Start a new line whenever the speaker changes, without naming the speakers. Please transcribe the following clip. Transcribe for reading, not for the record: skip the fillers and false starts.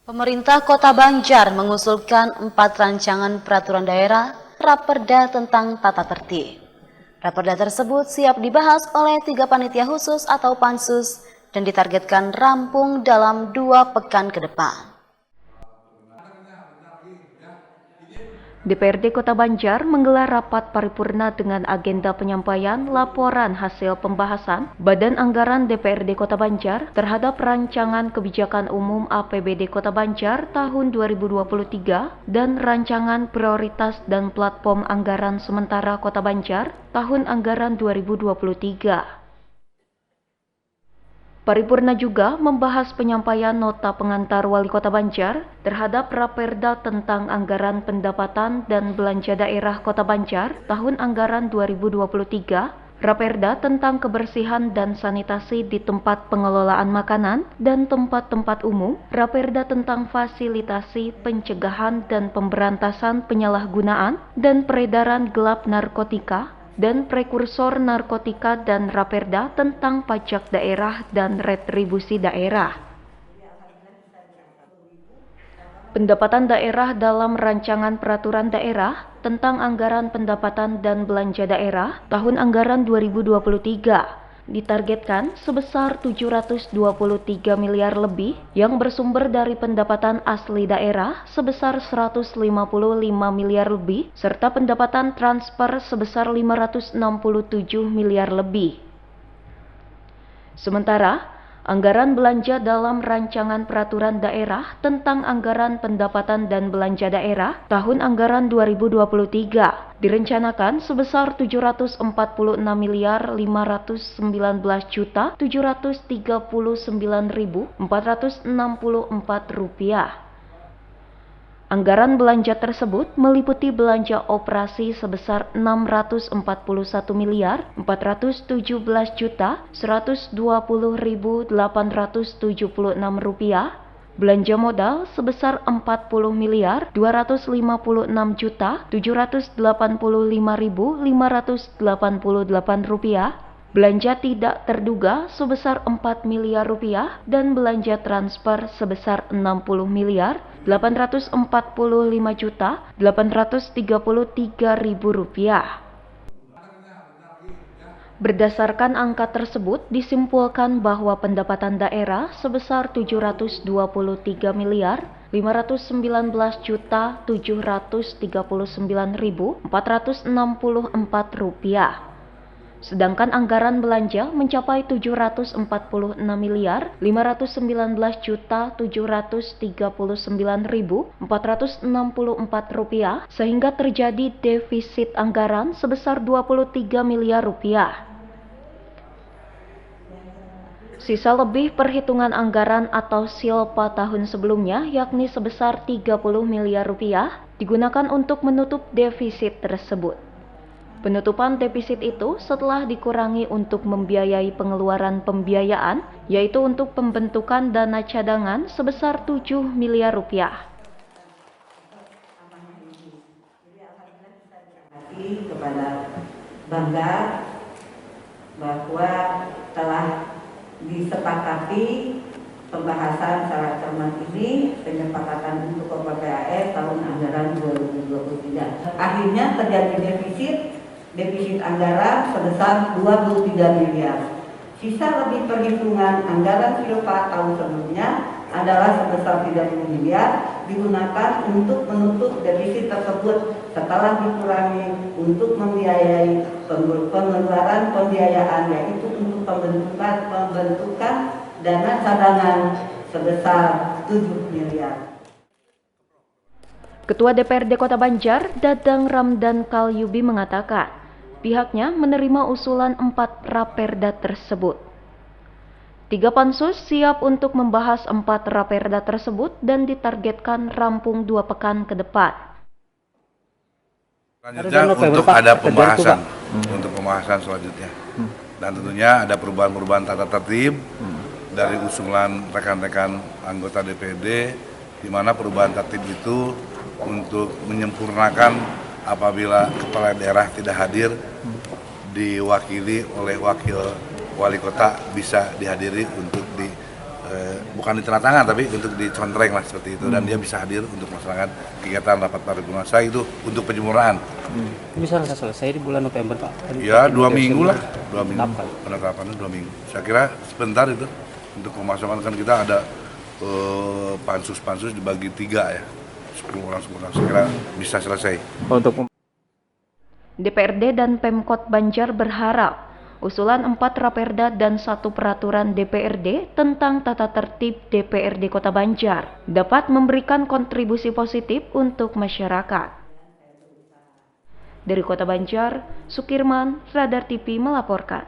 Pemerintah Kota Banjar mengusulkan 4 rancangan peraturan daerah Raperda tentang tata tertib. Raperda tersebut siap dibahas oleh 3 panitia khusus atau pansus dan ditargetkan rampung dalam 2 pekan ke depan.
DPRD Kota Banjar menggelar rapat paripurna dengan agenda penyampaian laporan hasil pembahasan Badan Anggaran DPRD Kota Banjar terhadap Rancangan Kebijakan Umum APBD Kota Banjar tahun 2023 dan Rancangan Prioritas dan Platform Anggaran Sementara Kota Banjar tahun anggaran 2023. Paripurna juga membahas penyampaian nota pengantar Wali Kota Banjar terhadap Raperda tentang Anggaran Pendapatan dan Belanja Daerah Kota Banjar tahun anggaran 2023, Raperda tentang kebersihan dan sanitasi di tempat pengelolaan makanan dan tempat-tempat umum, Raperda tentang fasilitasi pencegahan dan pemberantasan penyalahgunaan dan peredaran gelap narkotika, dan prekursor narkotika dan Raperda tentang pajak daerah dan retribusi daerah. Pendapatan daerah dalam rancangan peraturan daerah tentang anggaran pendapatan dan belanja daerah tahun anggaran 2023 ditargetkan sebesar 723 miliar lebih yang bersumber dari pendapatan asli daerah sebesar 155 miliar lebih serta pendapatan transfer sebesar 567 miliar lebih. Sementara, anggaran belanja dalam rancangan peraturan daerah tentang anggaran pendapatan dan belanja daerah tahun anggaran 2023 direncanakan sebesar 746 miliar 519 juta 739.464 rupiah. Anggaran belanja tersebut meliputi belanja operasi sebesar 641 miliar 417 juta 120.876 rupiah, belanja modal sebesar 40 miliar 256 juta 785.588 rupiah, belanja tidak terduga sebesar 4 miliar rupiah dan belanja transfer sebesar 60 miliar 845 juta 833 ribu rupiah. Berdasarkan angka tersebut disimpulkan bahwa pendapatan daerah sebesar 723 miliar 519 juta 739.464 rupiah. Sedangkan anggaran belanja mencapai 746 miliar 519 juta 739.464 rupiah sehingga terjadi defisit anggaran sebesar 23 miliar rupiah. Sisa lebih perhitungan anggaran atau silpa tahun sebelumnya yakni sebesar 30 miliar rupiah digunakan untuk menutup defisit tersebut. Penutupan defisit itu setelah dikurangi untuk membiayai pengeluaran pembiayaan, yaitu untuk pembentukan dana cadangan sebesar 7 miliar rupiah.
Kepada Bangga bahwa telah disepakati pembahasan secara cermat ini penyepakatan untuk PPAS tahun anggaran 2023. Akhirnya terjadi defisit anggaran sebesar 23 miliar. Sisa lebih perhitungan anggaran silpa tahun sebelumnya adalah sebesar 30 miliar digunakan untuk menutup defisit tersebut setelah dikurangi untuk membiayai pengeluaran pembiayaan, yaitu untuk pembentukan dana cadangan sebesar 7 miliar.
Ketua DPRD Kota Banjar, Dadang Ramdan Kalyubi mengatakan, pihaknya menerima usulan 4 Raperda tersebut. 3 pansus siap untuk membahas 4 Raperda tersebut dan ditargetkan rampung 2 pekan ke depan.
Selanjutnya untuk ada pembahasan, untuk pembahasan selanjutnya. Dan tentunya ada perubahan-perubahan tata tertib dari usulan rekan-rekan anggota DPRD, di mana perubahan tertib itu untuk menyempurnakan apabila kepala daerah tidak hadir, diwakili oleh wakil wali kota bisa dihadiri untuk bukan bukan di tanda tangan tapi untuk dicontreng lah seperti itu, dan dia bisa hadir untuk melaksanakan kegiatan rapat paripurna saya itu untuk penyempurnaan.
Bisa selesai di bulan November, Pak?
Ya 2 minggu lah, 2 minggu. Penetapannya 2 minggu. Saya kira sebentar itu untuk pemasangan, kan kita ada pansus dibagi 3 ya, 10 orang. Saya kira bisa selesai.
Untuk
DPRD dan Pemkot Banjar berharap usulan 4 Raperda dan 1 peraturan DPRD tentang tata tertib DPRD Kota Banjar dapat memberikan kontribusi positif untuk masyarakat. Dari Kota Banjar, Sukirman, Radar TV melaporkan.